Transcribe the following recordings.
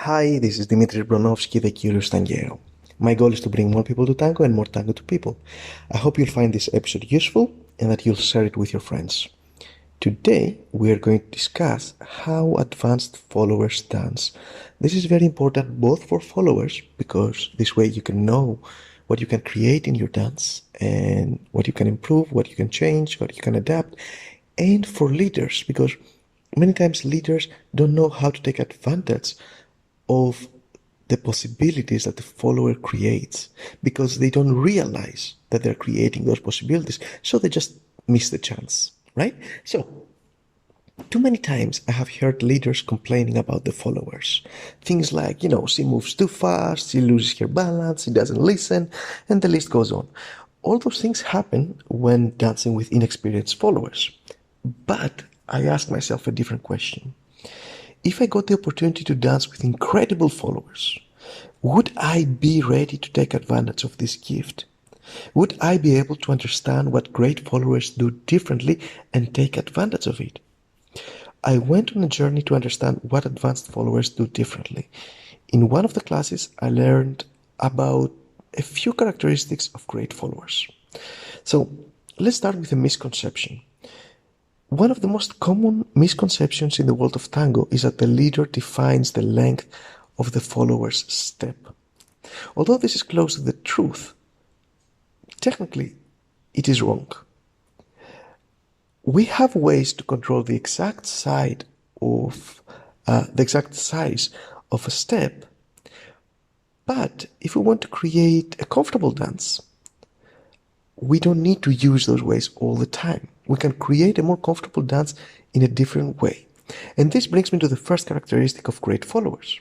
Hi, this is Dimitri Bronovsky, the Curious Tanguero. My goal is to bring more people to tango and more tango to people. I hope you'll find this episode useful and that you'll share it with your friends. Today, we are going to discuss how advanced followers dance. This is very important both for followers, because this way you can know what you can create in your dance and what you can improve, what you can change, what you can adapt, and for leaders, because many times leaders don't know how to take advantage of the possibilities that the follower creates, because they don't realize that they're creating those possibilities, so they just miss the chance, right? So, too many times I have heard leaders complaining about the followers. Things like, she moves too fast, she loses her balance, she doesn't listen, and the list goes on. All those things happen when dancing with inexperienced followers. But I ask myself a different question. If I got the opportunity to dance with incredible followers, would I be ready to take advantage of this gift? Would I be able to understand what great followers do differently and take advantage of it? I went on a journey to understand what advanced followers do differently. In one of the classes, I learned about a few characteristics of great followers. So let's start with a misconception. One of the most common misconceptions in the world of tango is that the leader defines the length of the follower's step. Although this is close to the truth, technically it is wrong. We have ways to control the exact size of a step, but if we want to create a comfortable dance, we don't need to use those ways all the time. We can create a more comfortable dance in a different way. And this brings me to the first characteristic of great followers.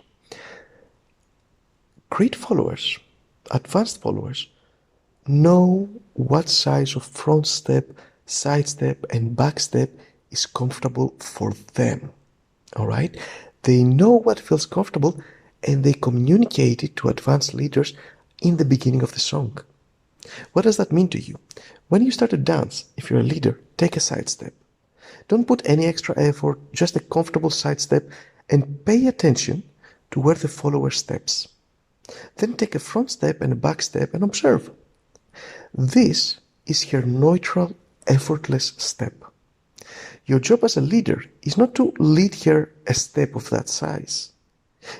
Great followers, advanced followers, know what size of front step, side step, and back step is comfortable for them. All right? They know what feels comfortable, and they communicate it to advanced leaders in the beginning of the song. What does that mean to you? When you start to dance, if you're a leader, take a side step. Don't put any extra effort, just a comfortable side step, and pay attention to where the follower steps. Then take a front step and a back step and observe. This is her neutral, effortless step. Your job as a leader is not to lead her a step of that size.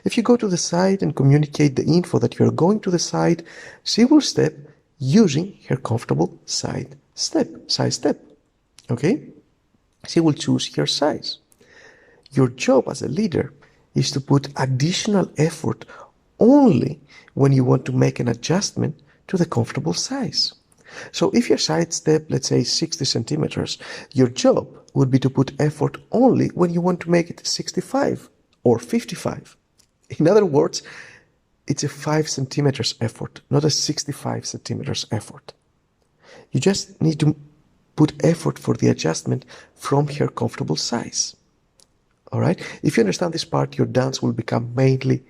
If you go to the side and communicate the info that you're going to the side, she will step using her comfortable side step. Okay? She will choose her size. Your job as a leader is to put additional effort only when you want to make an adjustment to the comfortable size. So if your side step, let's say 60 centimeters, your job would be to put effort only when you want to make it 65 or 55. In other words, it's a 5 centimeters effort, not a 65 centimeters effort. You just need to put effort for the adjustment from her comfortable size. All right? If you understand this part, your dance will become mainly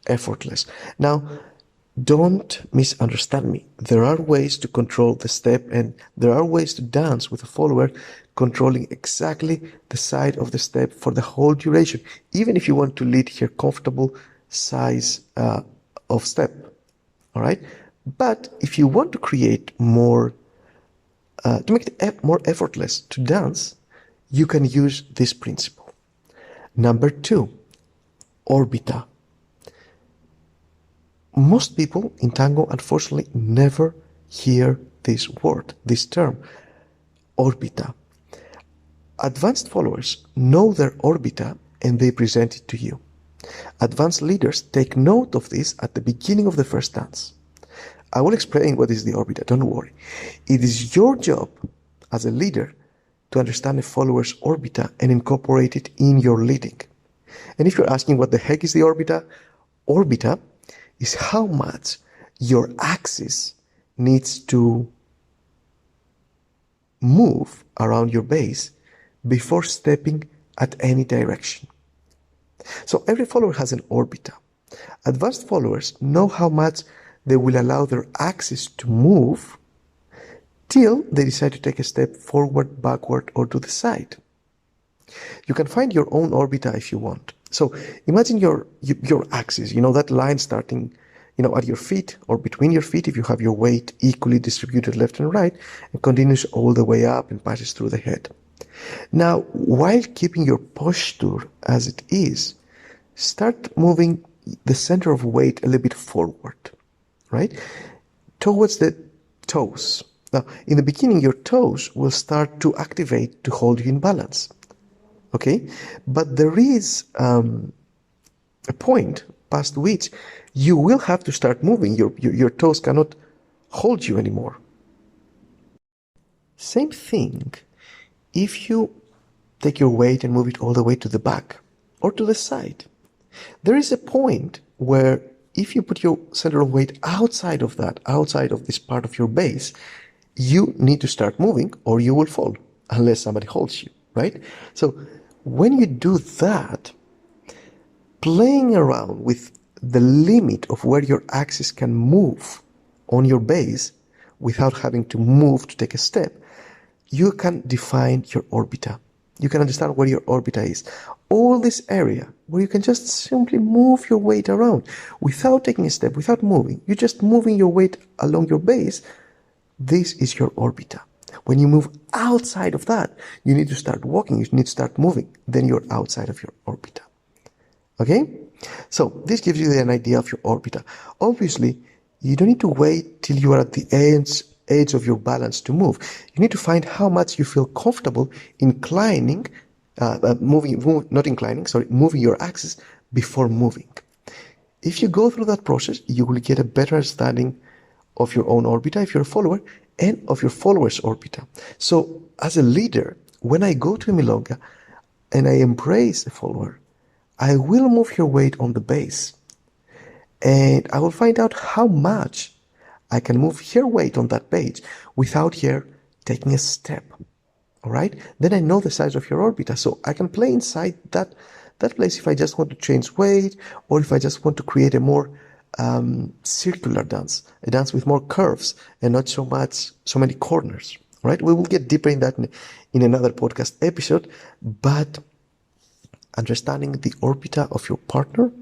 effortless. Now, don't misunderstand me. There are ways to control the step, and there are ways to dance with a follower controlling exactly the side of the step for the whole duration, even if you want to lead her comfortable size of step. All right? But if you want to create more, to make it more effortless to dance, you can use this principle. Number 2, orbita. Most people in tango, unfortunately, never hear this word, this term, orbita. Advanced followers know their orbita and they present it to you. Advanced leaders take note of this at the beginning of the first dance. I will explain what is the orbita, don't worry. It is your job as a leader to understand a follower's orbita and incorporate it in your leading. And if you're asking what the heck is the orbita, orbita is how much your axis needs to move around your base before stepping at any direction. So every follower has an orbita. Advanced followers know how much they will allow their axis to move till they decide to take a step forward, backward, or to the side. You can find your own orbita if you want. So imagine your axis, that line starting, at your feet or between your feet if you have your weight equally distributed left and right, and continues all the way up and passes through the head. Now, while keeping your posture as it is, start moving the center of weight a little bit forward, right? Towards the toes. Now, in the beginning, your toes will start to activate to hold you in balance. Okay? But there is a point past which you will have to start moving. Your toes cannot hold you anymore. Same thing if you take your weight and move it all the way to the back or to the side. There is a point where if you put your center of weight outside of this part of your base, you need to start moving or you will fall unless somebody holds you, right? So when you do that, playing around with the limit of where your axis can move on your base without having to move to take a step, you can define your orbita. You can understand where your orbita is. All this area where you can just simply move your weight around without taking a step, without moving. You're just moving your weight along your base. This is your orbita. When you move outside of that, you need to start walking, you need to start moving. Then you're outside of your orbita. Okay? So this gives you an idea of your orbita. Obviously, you don't need to wait till you are at the edge of your balance to move. You need to find how much you feel comfortable inclining, moving your axis before moving. If you go through that process, you will get a better understanding of your own orbita if you're a follower and of your follower's orbita. So as a leader, when I go to a milonga and I embrace a follower, I will move her weight on the base and I will find out how much I can move her weight on that page without her taking a step. All right? Then I know the size of your orbita, so I can play inside that place if I just want to change weight or if I just want to create a more circular dance, a dance with more curves and not so many corners. Right? We will get deeper in that in another podcast episode, but understanding the orbita of your partner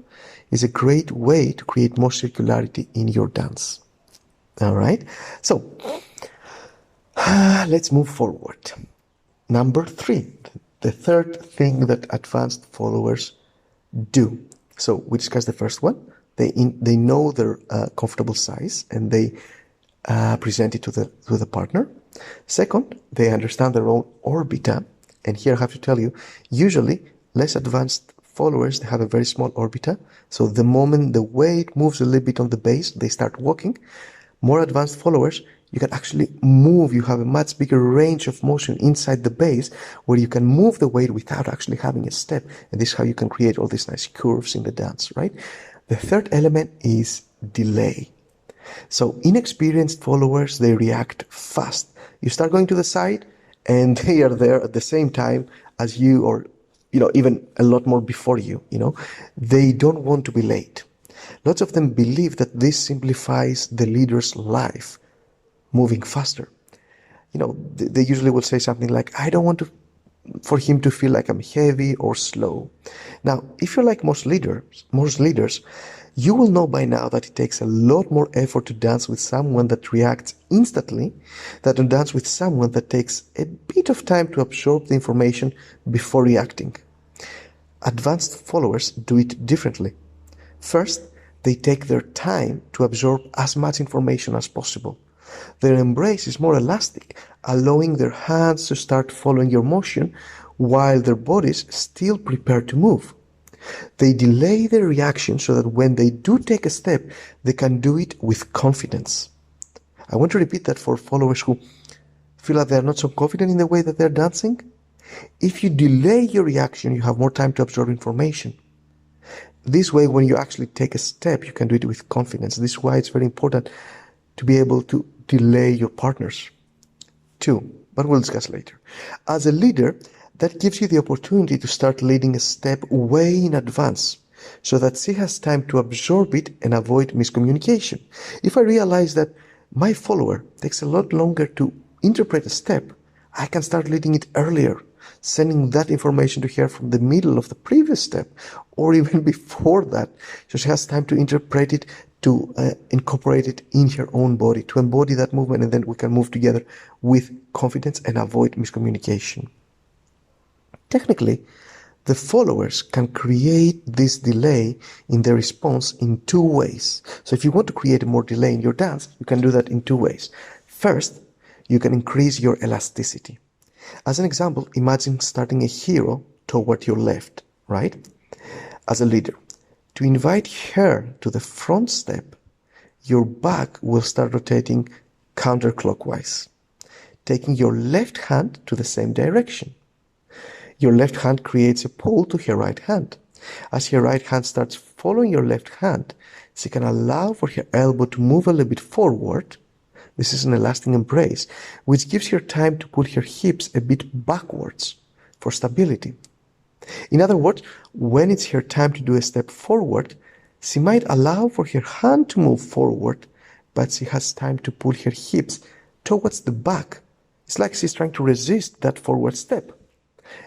is a great way to create more circularity in your dance. All right, so let's move forward. Number 3, the third thing that advanced followers do. So we discussed the first one. They know their comfortable size and they present it to the partner. Second, they understand their own orbita. And here I have to tell you, usually less advanced followers, they have a very small orbita. So the moment the weight moves a little bit on the base, they start walking. More advanced followers, you can actually move. You have a much bigger range of motion inside the base where you can move the weight without actually having a step. And this is how you can create all these nice curves in the dance, right? The third element is delay. So inexperienced followers, they react fast. You start going to the side and they are there at the same time as you, or even a lot more before you. They don't want to be late. Lots of them believe that this simplifies the leader's life, moving faster. They usually will say something like, I don't want for him to feel like I'm heavy or slow. Now, if you're like most leaders, you will know by now that it takes a lot more effort to dance with someone that reacts instantly than to dance with someone that takes a bit of time to absorb the information before reacting. Advanced followers do it differently. First, they take their time to absorb as much information as possible. Their embrace is more elastic, allowing their hands to start following your motion while their bodies still prepare to move. They delay their reaction so that when they do take a step, they can do it with confidence. I want to repeat that for followers who feel like they're not so confident in the way that they're dancing. If you delay your reaction, you have more time to absorb information. This way, when you actually take a step, you can do it with confidence. This is why it's very important to be able to delay your partners too, but we'll discuss later. As a leader, that gives you the opportunity to start leading a step way in advance so that she has time to absorb it and avoid miscommunication. If I realize that my follower takes a lot longer to interpret a step, I can start leading it earlier. sending that information to her from the middle of the previous step, or even before that, so she has time to interpret it, to incorporate it in her own body, to embody that movement, and then we can move together with confidence and avoid miscommunication. Technically, the followers can create this delay in their response in two ways. So if you want to create more delay in your dance, you can do that in two ways. First, you can increase your elasticity. As an example, imagine starting a hero toward your left, right? As a leader. To invite her to the front step, your back will start rotating counterclockwise, taking your left hand to the same direction. Your left hand creates a pull to her right hand. As her right hand starts following your left hand, she can allow for her elbow to move a little bit forward. This is an elastic embrace, which gives her time to pull her hips a bit backwards for stability. In other words, when it's her time to do a step forward, she might allow for her hand to move forward, but she has time to pull her hips towards the back. It's like she's trying to resist that forward step.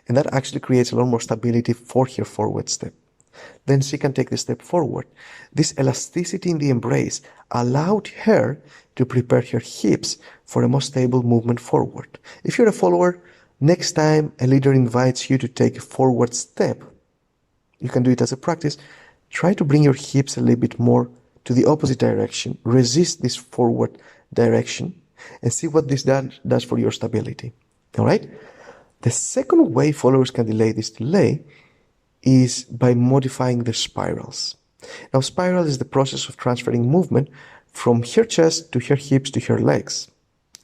And that actually creates a lot more stability for her forward step. Then she can take the step forward. This elasticity in the embrace allowed her to prepare her hips for a more stable movement forward. If you're a follower, next time a leader invites you to take a forward step, you can do it as a practice. Try to bring your hips a little bit more to the opposite direction. Resist this forward direction and see what this does for your stability. All right? The second way followers can delay this delay is by modifying their spirals. Now, spiral is the process of transferring movement from her chest to her hips to her legs,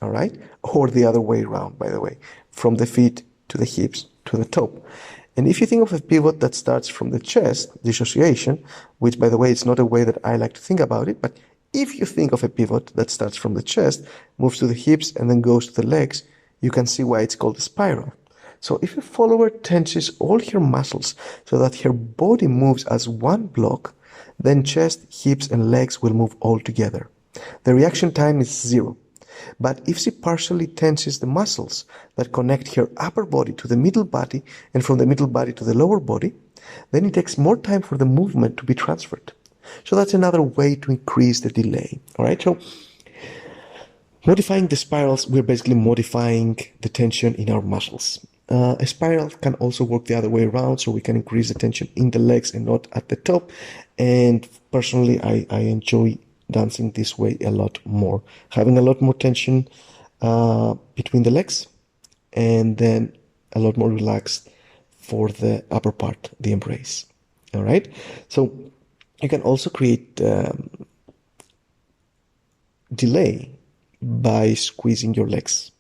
all right? Or the other way around, by the way, from the feet to the hips to the top. And if you think of a pivot that starts from the chest, dissociation, which, by the way, it's not a way that I like to think about it, but if you think of a pivot that starts from the chest, moves to the hips, and then goes to the legs, you can see why it's called a spiral. So if a follower tenses all her muscles so that her body moves as one block, then chest, hips, and legs will move all together. The reaction time is 0. But if she partially tenses the muscles that connect her upper body to the middle body and from the middle body to the lower body, then it takes more time for the movement to be transferred. So that's another way to increase the delay. All right, so modifying the spirals, we're basically modifying the tension in our muscles. A spiral can also work the other way around, so we can increase the tension in the legs and not at the top. And personally, I enjoy dancing this way a lot more, having a lot more tension between the legs, and then a lot more relaxed for the upper part, the embrace. All right, so you can also create delay by squeezing your legs.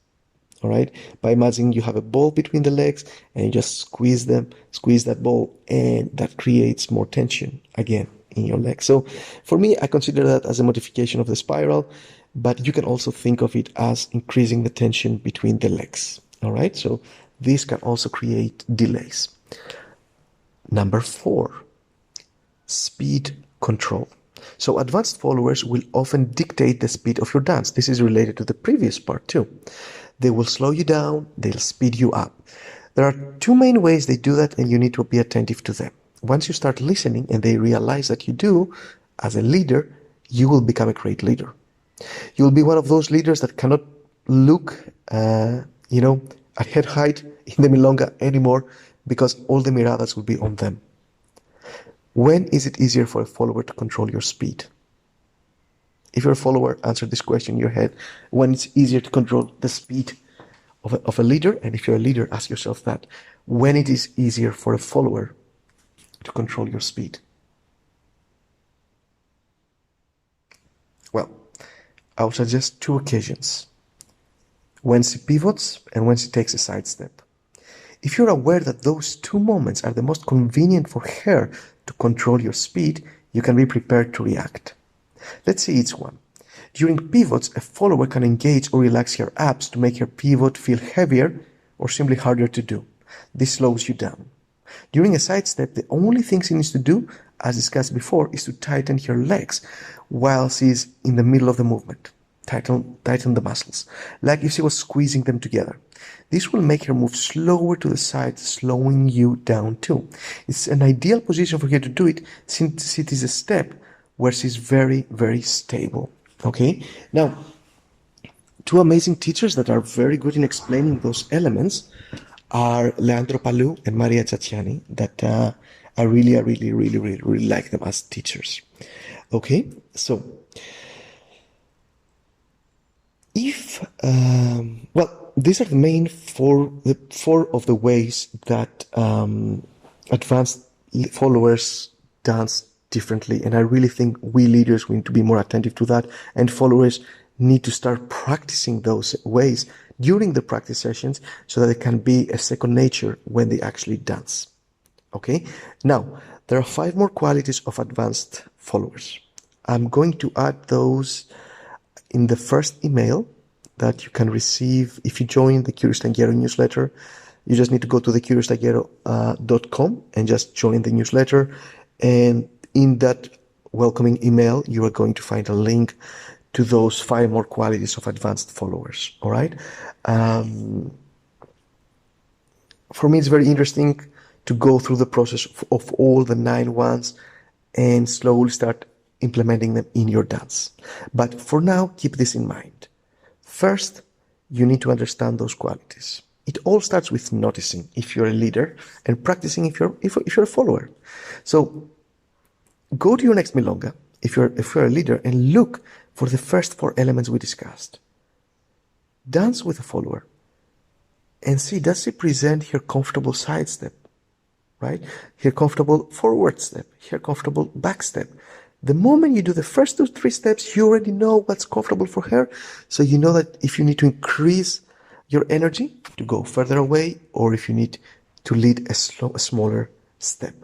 All right, by imagining you have a ball between the legs and you just squeeze that ball, and that creates more tension again in your legs. So for me, I consider that as a modification of the spiral, but you can also think of it as increasing the tension between the legs. All right, so this can also create delays. Number 4, speed control. So advanced followers will often dictate the speed of your dance. This is related to the previous part too. They will slow you down, they'll speed you up. There are 2 main ways they do that, and you need to be attentive to them. Once you start listening and they realize that you do, as a leader, you will become a great leader. You will be one of those leaders that cannot look, at head height in the milonga anymore, because all the miradas will be on them. When is it easier for a follower to control your speed? If you're a follower, answer this question in your head. When it's easier to control the speed of a leader, and if you're a leader, ask yourself that. When it is easier for a follower to control your speed? Well, I would suggest 2 occasions. When she pivots and when she takes a side step. If you're aware that those 2 moments are the most convenient for her to control your speed, you can be prepared to react. Let's see each one. During pivots, a follower can engage or relax her abs to make her pivot feel heavier or simply harder to do. This slows you down. During a side step, the only thing she needs to do, as discussed before, is to tighten her legs while she is in the middle of the movement. tighten the muscles, like if she was squeezing them together. This will make her move slower to the side, slowing you down too. It's an ideal position for her to do it since it is a step where she's very, very stable. Okay? Now, two amazing teachers that are very good in explaining those elements are Leandro Palou and Maria Zacciani, that I really like them as teachers. Okay? So, these are the main four of the ways that advanced followers dance differently, and I really think we leaders need to be more attentive to that, and followers need to start practicing those ways during the practice sessions so that it can be a second nature when they actually dance. Okay? Now, there are 5 more qualities of advanced followers. I'm going to add those in the first email that you can receive if you join the Curious Tanguero newsletter. You just need to go to thecurioustanguero.com and just join the newsletter. And in that welcoming email, you are going to find a link to those 5 more qualities of advanced followers. All right. For me, it's very interesting to go through the process of all the 9 ones and slowly start implementing them in your dance. But for now, keep this in mind. First, you need to understand those qualities. It all starts with noticing if you're a leader and practicing if you're a follower. So go to your next milonga if you're a leader and look for the first 4 elements we discussed. Dance with a follower and see, does she present her comfortable side step, right? Her comfortable forward step, her comfortable back step. The moment you do the first 2-3 steps, you already know what's comfortable for her. So you know that if you need to increase your energy to go further away, or if you need to lead a smaller step.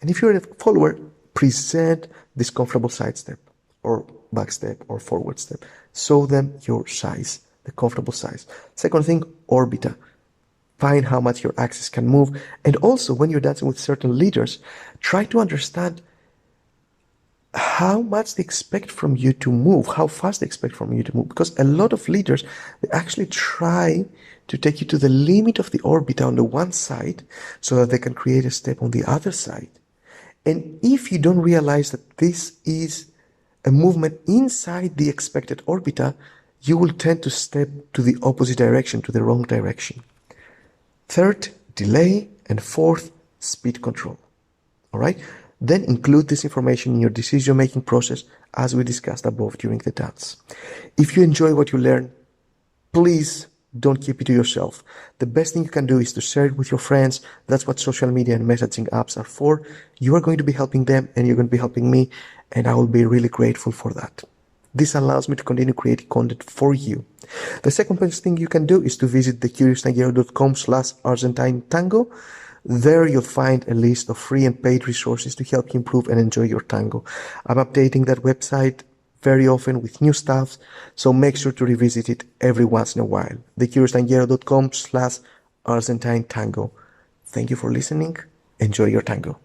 And if you're a follower, present this comfortable side step or back step or forward step. Show them your size, the comfortable size. Second thing, orbita. Find how much your axis can move. And also, when you're dancing with certain leaders, try to understand how much they expect from you to move, how fast they expect from you to move. Because a lot of leaders, they actually try to take you to the limit of the orbita on the one side so that they can create a step on the other side. And if you don't realize that this is a movement inside the expected orbita, you will tend to step to the opposite direction, to the wrong direction. Third, delay. And fourth, speed control. All right? Then include this information in your decision-making process as we discussed above during the dance. If you enjoy what you learn, please don't keep it to yourself. The best thing you can do is to share it with your friends. That's what social media and messaging apps are for. You are going to be helping them and you're going to be helping me, and I will be really grateful for that. This allows me to continue creating content for you. The second best thing you can do is to visit thecurioustanguero.com/Argentine tango. There you'll find a list of free and paid resources to help you improve and enjoy your tango. I'm updating that website very often with new stuff, so make sure to revisit it every once in a while. thecurioustanguero.com/Argentine tango. Thank you for listening. Enjoy your tango.